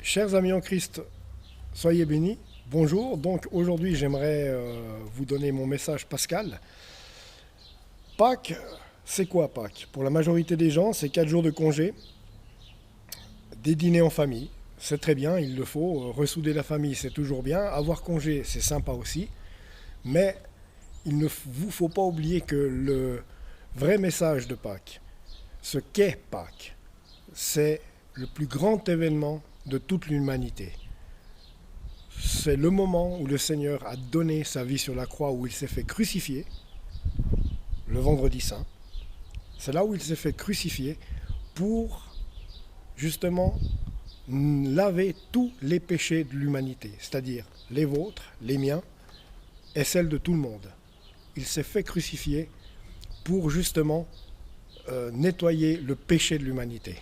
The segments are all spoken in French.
Chers amis en Christ, soyez bénis. Bonjour. Donc aujourd'hui, j'aimerais vous donner mon message pascal. Pâques, c'est quoi Pâques? Pour la majorité des gens, c'est 4 jours de congé, des dîners en famille. C'est très bien, il le faut. Ressouder la famille, c'est toujours bien. Avoir congé, c'est sympa aussi. Mais il ne vous faut pas oublier que le vrai message de Pâques, ce qu'est Pâques, c'est le plus grand événement de toute l'humanité. C'est le moment où le Seigneur a donné sa vie sur la croix, où il s'est fait crucifier, le vendredi saint. C'est là où il s'est fait crucifier pour justement laver tous les péchés de l'humanité, c'est-à-dire les vôtres, les miens et celles de tout le monde. Il s'est fait crucifier pour justement nettoyer le péché de l'humanité,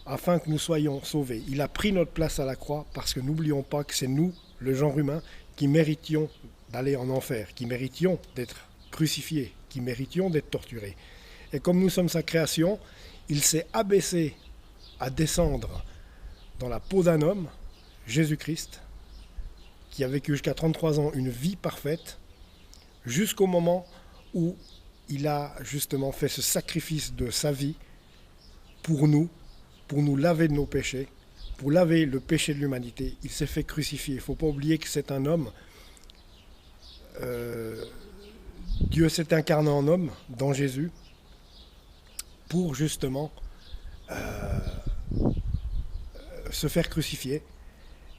afin que nous soyons sauvés. Il a pris notre place à la croix parce que n'oublions pas que c'est nous, le genre humain, qui méritions d'aller en enfer, qui méritions d'être crucifiés, qui méritions d'être torturés. Et comme nous sommes sa création, il s'est abaissé à descendre dans la peau d'un homme, Jésus-Christ, qui a vécu jusqu'à 33 ans une vie parfaite, jusqu'au moment où il a justement fait ce sacrifice de sa vie pour nous laver de nos péchés, pour laver le péché de l'humanité. Il s'est fait crucifier. Il ne faut pas oublier que c'est un homme. Dieu s'est incarné en homme, dans Jésus, pour justement se faire crucifier.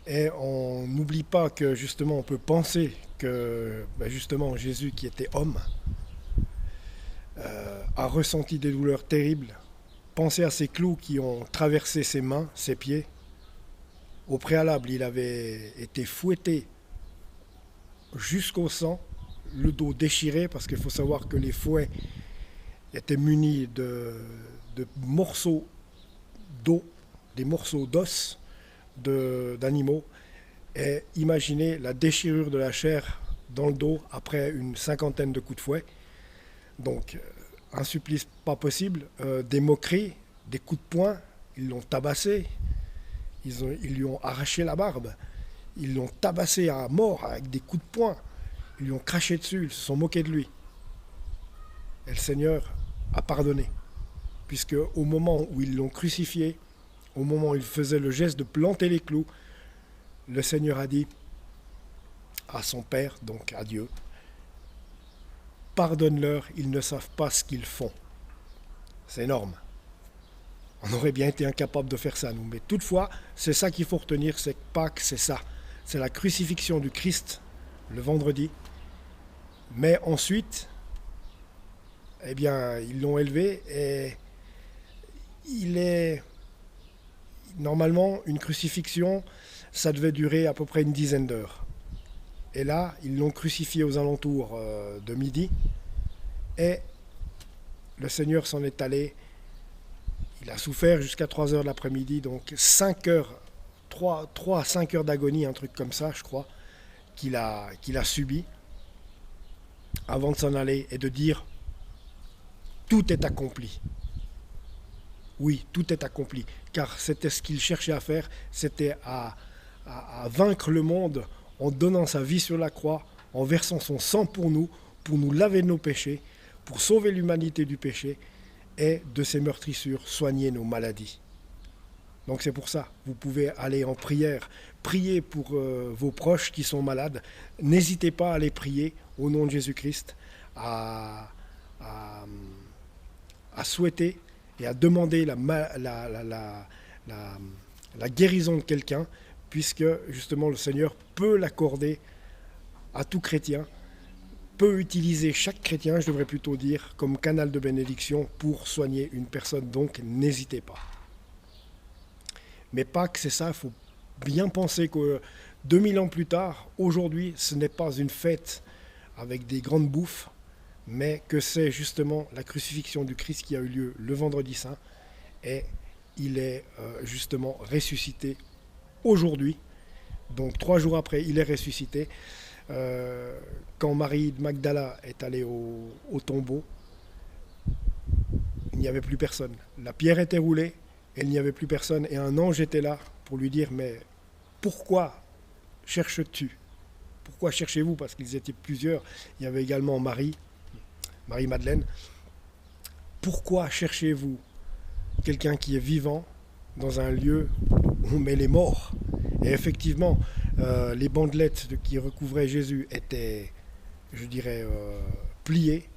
Et on n'oublie pas que justement on peut penser que justement Jésus, qui était homme, a ressenti des douleurs terribles. Pensez à ces clous qui ont traversé ses mains, ses pieds. Au préalable, il avait été fouetté jusqu'au sang, le dos déchiré, parce qu'il faut savoir que les fouets étaient munis de morceaux d'os, des morceaux d'os d'animaux. Et imaginez la déchirure de la chair dans le dos après une cinquantaine de coups de fouet. Donc, un supplice pas possible, des moqueries, des coups de poing, ils l'ont tabassé, ils lui ont arraché la barbe, ils l'ont tabassé à mort avec des coups de poing, ils lui ont craché dessus, ils se sont moqués de lui. Et le Seigneur a pardonné, puisque au moment où ils l'ont crucifié, au moment où il faisait le geste de planter les clous, le Seigneur a dit à son Père, donc à Dieu, pardonne-leur, ils ne savent pas ce qu'ils font. C'est énorme. On aurait bien été incapable de faire ça, nous. Mais toutefois, c'est ça qu'il faut retenir, c'est que Pâques, c'est ça. C'est la crucifixion du Christ, le vendredi. Mais ensuite, eh bien, ils l'ont élevé et il est... Normalement, une crucifixion, ça devait durer à peu près une dizaine d'heures. Et là, ils l'ont crucifié aux alentours de midi. Et le Seigneur s'en est allé. Il a souffert jusqu'à 3 heures de l'après-midi. Donc 5 heures, 3 à 5 heures d'agonie, un truc comme ça, je crois, qu'il a subi. Avant de s'en aller et de dire, tout est accompli. Oui, tout est accompli. Car c'était ce qu'il cherchait à faire. C'était à vaincre le monde en donnant sa vie sur la croix, en versant son sang pour nous laver de nos péchés, pour sauver l'humanité du péché et de ses meurtrissures, soigner nos maladies. Donc c'est pour ça, vous pouvez aller en prière, prier pour vos proches qui sont malades. N'hésitez pas à les prier au nom de Jésus-Christ, à souhaiter et à demander la guérison de quelqu'un, puisque justement le Seigneur peut l'accorder à tout chrétien, peut utiliser chaque chrétien, je devrais plutôt dire, comme canal de bénédiction pour soigner une personne. Donc n'hésitez pas. Mais Pâques, c'est ça, il faut bien penser que 2000 ans plus tard, aujourd'hui, ce n'est pas une fête avec des grandes bouffes, mais que c'est justement la crucifixion du Christ qui a eu lieu le vendredi saint, et il est justement ressuscité aujourd'hui. Donc 3 jours après, il est ressuscité. Quand Marie de Magdala est allée au tombeau, il n'y avait plus personne. La pierre était roulée, et il n'y avait plus personne. Et un ange était là pour lui dire, mais pourquoi cherches-tu? Pourquoi cherchez-vous? Parce qu'ils étaient plusieurs. Il y avait également Marie-Madeleine. Pourquoi cherchez-vous quelqu'un qui est vivant dans un lieu où on met les morts? Et effectivement, les bandelettes qui recouvraient Jésus étaient, je dirais, pliées.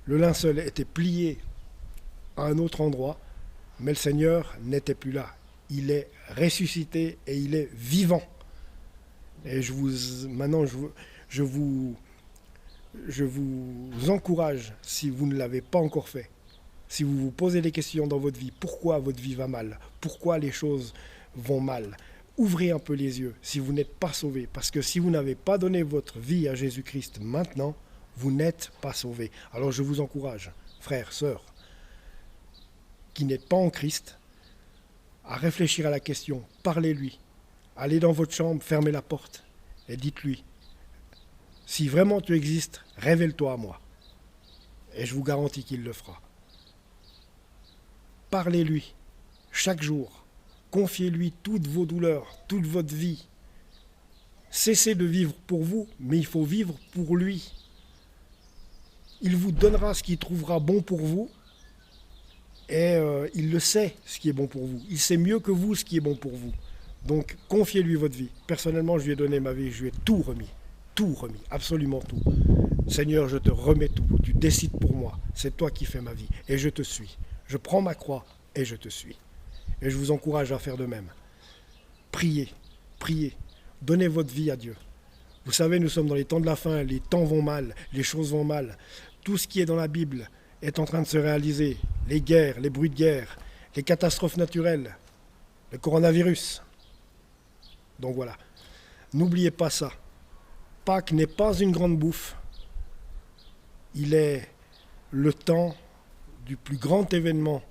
Le linceul était plié à un autre endroit, mais le Seigneur n'était plus là. Il est ressuscité et il est vivant. Et maintenant, je vous encourage, si vous ne l'avez pas encore fait, si vous vous posez des questions dans votre vie, pourquoi votre vie va mal, pourquoi les choses vont mal, ouvrez un peu les yeux si vous n'êtes pas sauvé. Parce que si vous n'avez pas donné votre vie à Jésus-Christ maintenant, vous n'êtes pas sauvé. Alors je vous encourage, frères, sœurs, qui n'êtes pas en Christ, à réfléchir à la question, parlez-lui. Allez dans votre chambre, fermez la porte et dites-lui, si vraiment tu existes, révèle-toi à moi. Et je vous garantis qu'il le fera. Parlez-lui chaque jour. Confiez-lui toutes vos douleurs, toute votre vie. Cessez de vivre pour vous, mais il faut vivre pour lui. Il vous donnera ce qu'il trouvera bon pour vous et il le sait, ce qui est bon pour vous. Il sait mieux que vous ce qui est bon pour vous. Donc, confiez-lui votre vie. Personnellement, je lui ai donné ma vie, je lui ai tout remis, absolument tout. Seigneur, je te remets tout, tu décides pour moi, c'est toi qui fais ma vie, et je te suis. Je prends ma croix et je te suis. Et je vous encourage à faire de même. Priez, donnez votre vie à Dieu. Vous savez, nous sommes dans les temps de la fin, les temps vont mal, les choses vont mal. Tout ce qui est dans la Bible est en train de se réaliser. Les guerres, les bruits de guerre, les catastrophes naturelles, le coronavirus. Donc voilà, n'oubliez pas ça. Pâques n'est pas une grande bouffe. Il est le temps du plus grand événement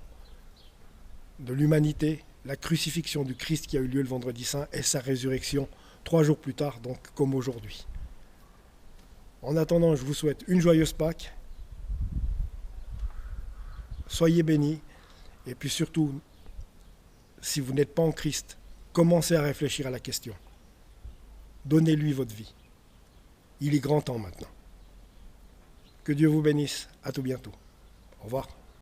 de l'humanité, la crucifixion du Christ qui a eu lieu le vendredi saint et sa résurrection 3 jours plus tard, donc comme aujourd'hui. En attendant, je vous souhaite une joyeuse Pâques. Soyez bénis. Et puis surtout, si vous n'êtes pas en Christ, commencez à réfléchir à la question. Donnez-lui votre vie. Il est grand temps maintenant. Que Dieu vous bénisse. À tout bientôt. Au revoir.